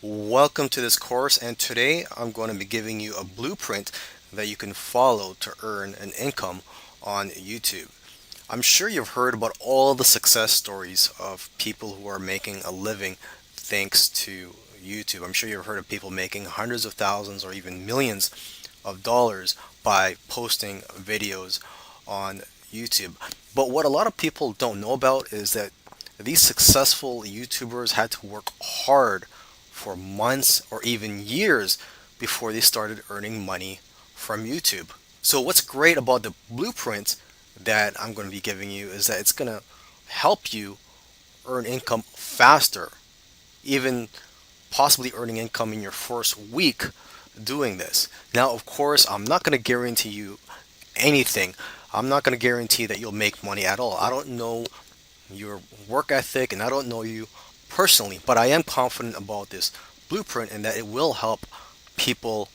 Welcome to this course, and today I'm going to be giving you a blueprint that you can follow to earn an income on YouTube. I'm sure you've heard about all the success stories of people who are making a living thanks to YouTube. I'm sure you've heard of people making hundreds of thousands or even millions of dollars by posting videos on YouTube. But what a lot of people don't know about is that these successful YouTubers had to work hard for months or even years before they started earning money from YouTube. So what's great about the blueprint that I'm going to be giving you is that it's going to help you earn income faster, even possibly earning income in your first week doing this. Now, of course, I'm not going to guarantee you anything. I'm not going to guarantee that you'll make money at all. I don't know your work ethic and I don't know you personally, but I am confident about this blueprint and that it will help people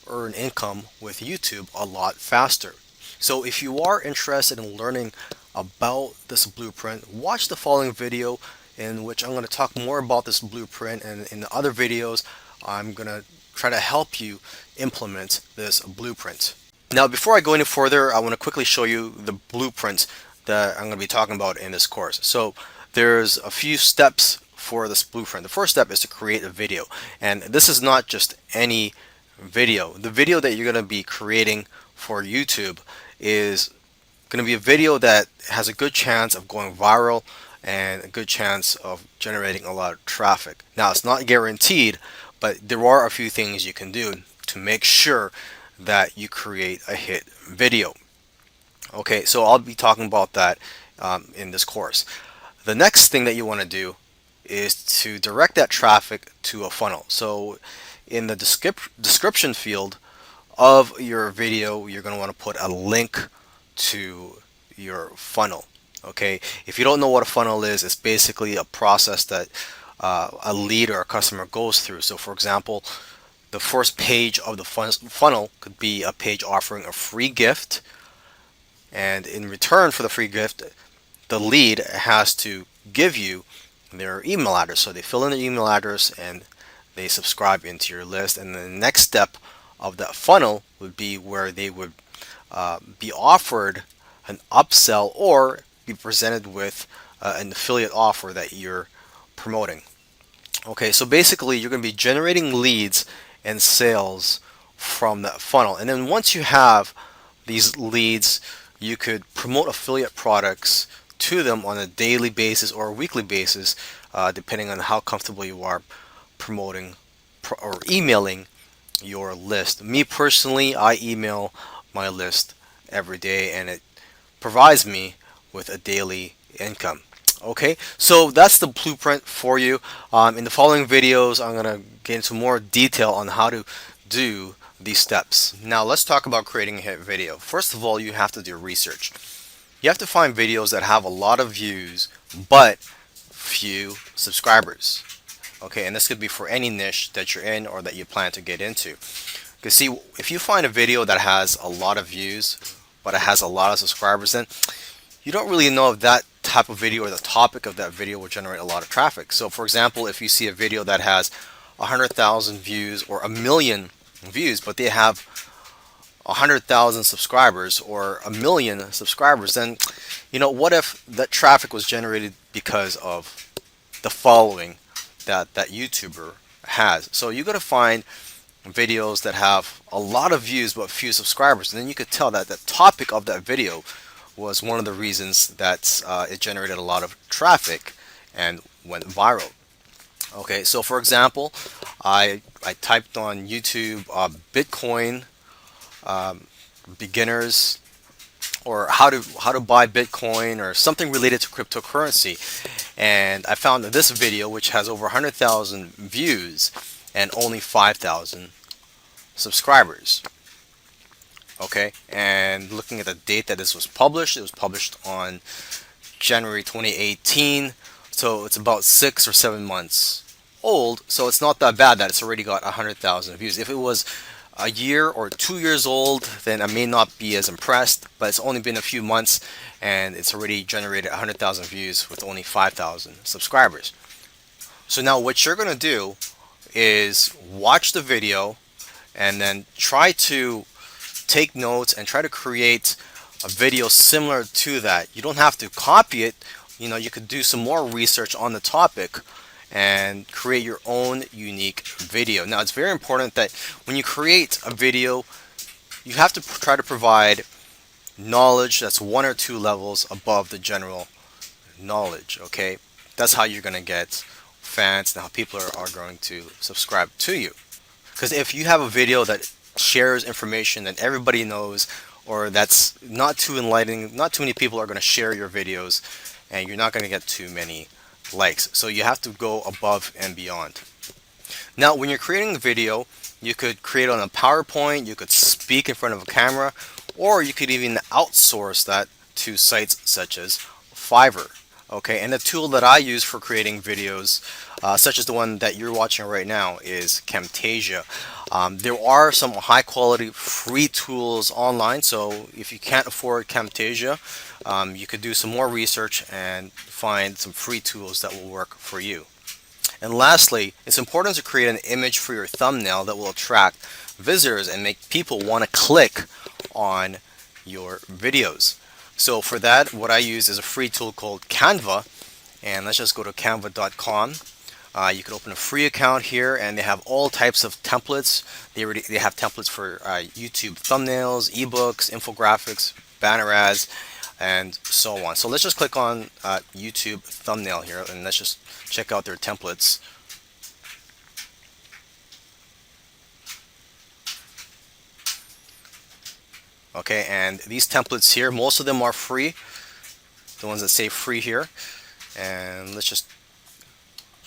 earn income with YouTube a lot faster. So if you are interested in learning about this blueprint, watch the following video in which I'm going to talk more about this blueprint, and in the other videos I'm going to try to help you implement this blueprint. Now, before I go any further, I want to quickly show you the blueprints that I'm going to be talking about in this course. So there's a few steps for this blueprint. The first step is to create a video, and this is not just any video. The video that you're going to be creating for YouTube is going to be a video that has a good chance of going viral and a good chance of generating a lot of traffic. Now, it's not guaranteed, but there are a few things you can do to make sure that you create a hit video. Okay, so I'll be talking about that in this course. The next thing that you want to do is to direct that traffic to a funnel. So in the description field of your video, you're going to want to put a link to your funnel. Okay, if you don't know what a funnel is, it's basically a process that a lead or a customer goes through. So for example, the first page of the funnel could be a page offering a free gift, and in return for the free gift, the lead has to give you their email address. So they fill in their email address and they subscribe into your list. And the next step of that funnel would be where they would be offered an upsell or be presented with an affiliate offer that you're promoting. Okay, so basically you're going to be generating leads and sales from that funnel. And then once you have these leads, you could promote affiliate products to them on a daily basis or a weekly basis, depending on how comfortable you are promoting or emailing your list. Me personally, I email my list every day and it provides me with a daily income. Okay, so that's the blueprint for you. In the following videos, I'm going to get into more detail on how to do these steps. Now let's talk about creating a hit video. First of all, you have to do research. You have to find videos that have a lot of views but few subscribers. Okay, and this could be for any niche that you're in or that you plan to get into. Because see, if you find a video that has a lot of views but it has a lot of subscribers, then you don't really know if that type of video or the topic of that video will generate a lot of traffic. So for example, if you see a video that has 100,000 views or a million views, but they have 100,000 subscribers or a million subscribers, then what if that traffic was generated because of the following that YouTuber has? So you got to find videos that have a lot of views but few subscribers, and then you could tell that the topic of that video was one of the reasons that it generated a lot of traffic and went viral. Okay, so for example, I typed on YouTube Bitcoin beginners, or how to buy Bitcoin, or something related to cryptocurrency, and I found this video which has over 100,000 views and only 5,000 subscribers. Okay, and looking at the date that this was published, it was published on January 2018, so it's about 6 or 7 months old. So it's not that bad that it's already got 100,000 views. If it was a year or 2 years old, then I may not be as impressed, but it's only been a few months and it's already generated 100,000 views with only 5,000 subscribers. So now what you're going to do is watch the video and then try to take notes and try to create a video similar to that. You don't have to copy it. You could do some more research on the topic and create your own unique video. Now, it's very important that when you create a video, you have to try to provide knowledge that's one or two levels above the general knowledge, okay? That's how you're going to get fans and how people are going to subscribe to you. Because if you have a video that shares information that everybody knows, or that's not too enlightening, not too many people are going to share your videos, and you're not going to get too many likes. So you have to go above and beyond. Now, when you're creating a video, you could create on a PowerPoint, you could speak in front of a camera, or you could even outsource that to sites such as Fiverr. Okay, and the tool that I use for creating videos, such as the one that you're watching right now, is Camtasia. There are some high quality free tools online, so if you can't afford Camtasia, you could do some more research and find some free tools that will work for you. And lastly, it's important to create an image for your thumbnail that will attract visitors and make people want to click on your videos. So for that, what I use is a free tool called Canva, and let's just go to canva.com. You can open a free account here, and they have all types of templates. They have templates for YouTube thumbnails, ebooks, infographics, banner ads, and so on. So let's just click on YouTube thumbnail here, and let's just check out their templates. Okay, and these templates here, most of them are free, the ones that say free here. And let's just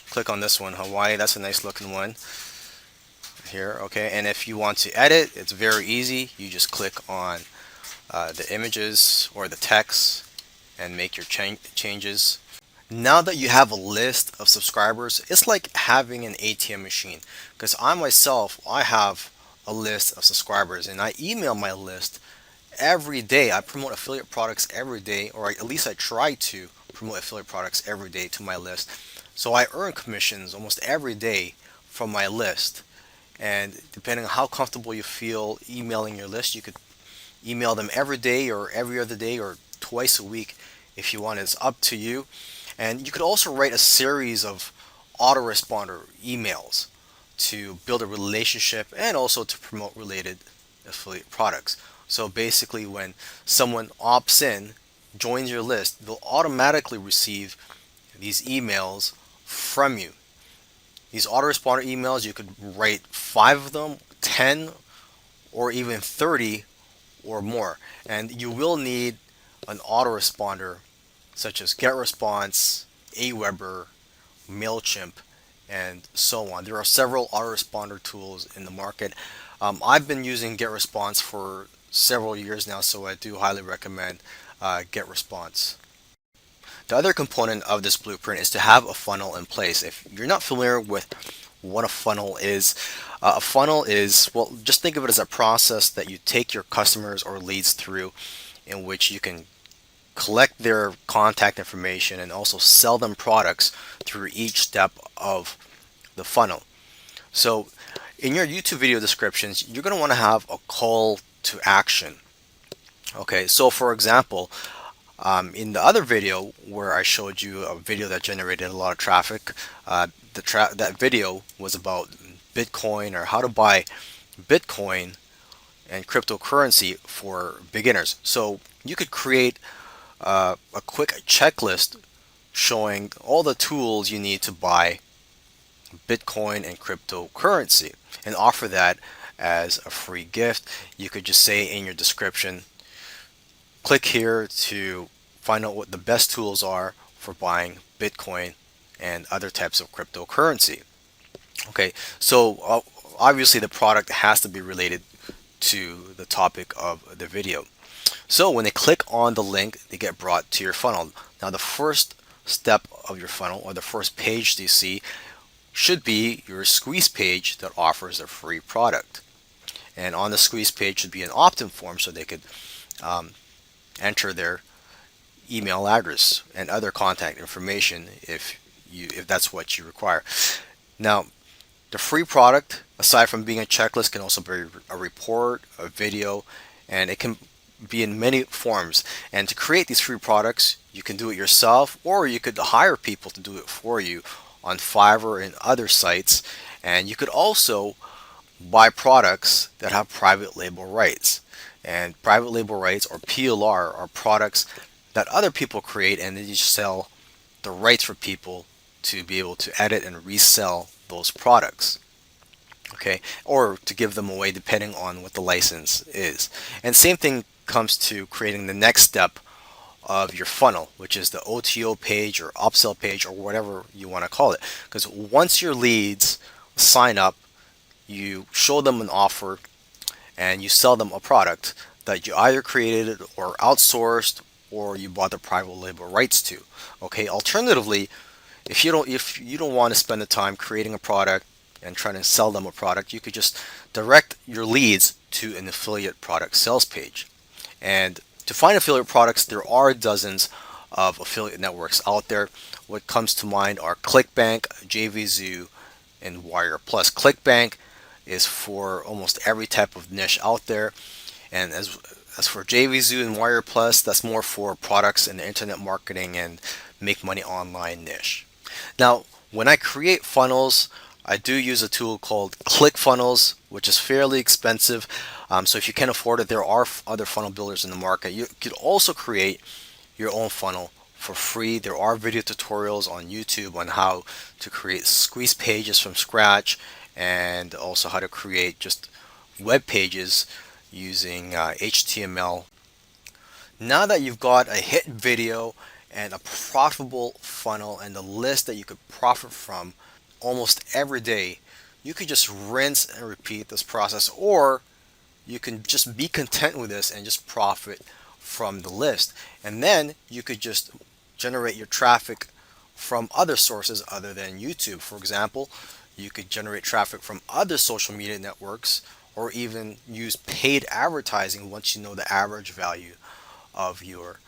click on this one, Hawaii. That's a nice looking one here. Okay, and if you want to edit, it's very easy. You just click on the images or the text and make your changes. Now that you have a list of subscribers, it's like having an ATM machine, because I myself, I have a list of subscribers and I email my list every day. I promote affiliate products every day, or at least I try to promote affiliate products every day to my list. So I earn commissions almost every day from my list. And depending on how comfortable you feel emailing your list, you could email them every day or every other day or twice a week if you want. It's up to you. And you could also write a series of autoresponder emails to build a relationship and also to promote related affiliate products. So basically, when someone opts in, joins your list, they'll automatically receive these emails from you. These autoresponder emails, you could write 5 of them, 10, or even 30 or more. And you will need an autoresponder such as GetResponse, Aweber, MailChimp, and so on. There are several autoresponder tools in the market. I've been using GetResponse for several years now, so I do highly recommend GetResponse. The other component of this blueprint is to have a funnel in place. If you're not familiar with what a funnel is, well, just think of it as a process that you take your customers or leads through, in which you can collect their contact information and also sell them products through each step of the funnel. So in your YouTube video descriptions, you're going to want to have a call to action. Okay, so for example, in the other video where I showed you a video that generated a lot of traffic, that video was about Bitcoin, or how to buy Bitcoin and cryptocurrency for beginners. So you could create a quick checklist showing all the tools you need to buy Bitcoin and cryptocurrency and offer that as a free gift. You could just say in your description, click here to find out what the best tools are for buying Bitcoin and other types of cryptocurrency. Okay, so obviously the product has to be related to the topic of the video. So when they click on the link, they get brought to your funnel. Now the first step of your funnel, or the first page you see, should be your squeeze page that offers a free product. And on the squeeze page should be an opt-in form so they could enter their email address and other contact information if that's what you require. Now, The free product, aside from being a checklist, can also be a report, a video, and it can be in many forms. And to create these free products, you can do it yourself, or you could hire people to do it for you on Fiverr and other sites. And you could also buy products that have private label rights. And private label rights, or PLR, are products that other people create and then you sell the rights for people to be able to edit and resell those products. Okay, or to give them away depending on what the license is. And same thing comes to creating the next step of your funnel, which is the OTO page or upsell page or whatever you want to call it. Because once your leads sign up, you show them an offer and you sell them a product that you either created or outsourced or you bought the private label rights to. Okay, alternatively, if you don't want to spend the time creating a product and trying to sell them a product, you could just direct your leads to an affiliate product sales page. And to find affiliate products, there are dozens of affiliate networks out there. What comes to mind are ClickBank, JVZoo, and Wire Plus. ClickBank is for almost every type of niche out there, and as for JVZoo and Wire Plus, that's more for products and internet marketing and make money online niche. Now, when I create funnels, I do use a tool called ClickFunnels, which is fairly expensive. So if you can't afford it, there are other funnel builders in the market. You could also create your own funnel for free. There are video tutorials on YouTube on how to create squeeze pages from scratch and also how to create just web pages using HTML. Now that you've got a hit video and a profitable funnel and a list that you could profit from almost every day, you could just rinse and repeat this process, or you can just be content with this and just profit from the list. And then you could just generate your traffic from other sources other than YouTube. For example, you could generate traffic from other social media networks or even use paid advertising once you know the average value of your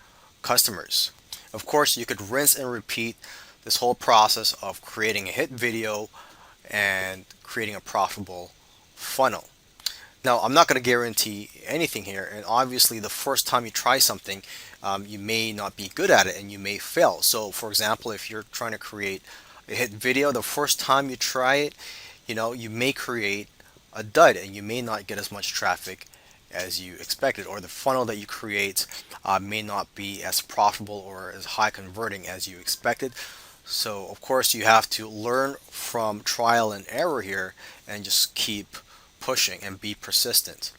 customers. Of course, you could rinse and repeat this whole process of creating a hit video and creating a profitable funnel. Now, I'm not going to guarantee anything here, and obviously, the first time you try something, you may not be good at it and you may fail. So, for example, if you're trying to create a hit video, the first time you try it, you may create a dud and you may not get as much traffic as you expected, or the funnel that you create may not be as profitable or as high converting as you expected. So, of course, you have to learn from trial and error here and just keep pushing and be persistent.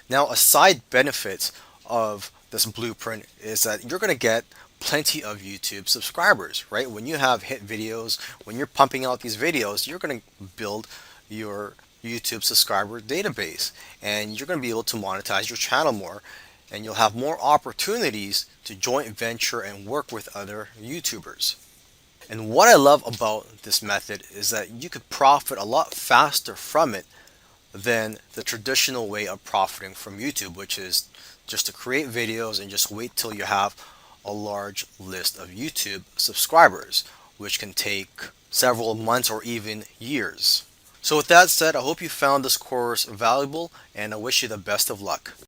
Now, a side benefit of this blueprint is that you're going to get plenty of YouTube subscribers, right? When you have hit videos, when you're pumping out these videos, you're going to build your YouTube subscriber database and you're going to be able to monetize your channel more, and you'll have more opportunities to joint venture and work with other YouTubers. And what I love about this method is that you could profit a lot faster from it than the traditional way of profiting from YouTube, which is just to create videos and just wait till you have a large list of YouTube subscribers, which can take several months or even years. So with that said, I hope you found this course valuable and I wish you the best of luck.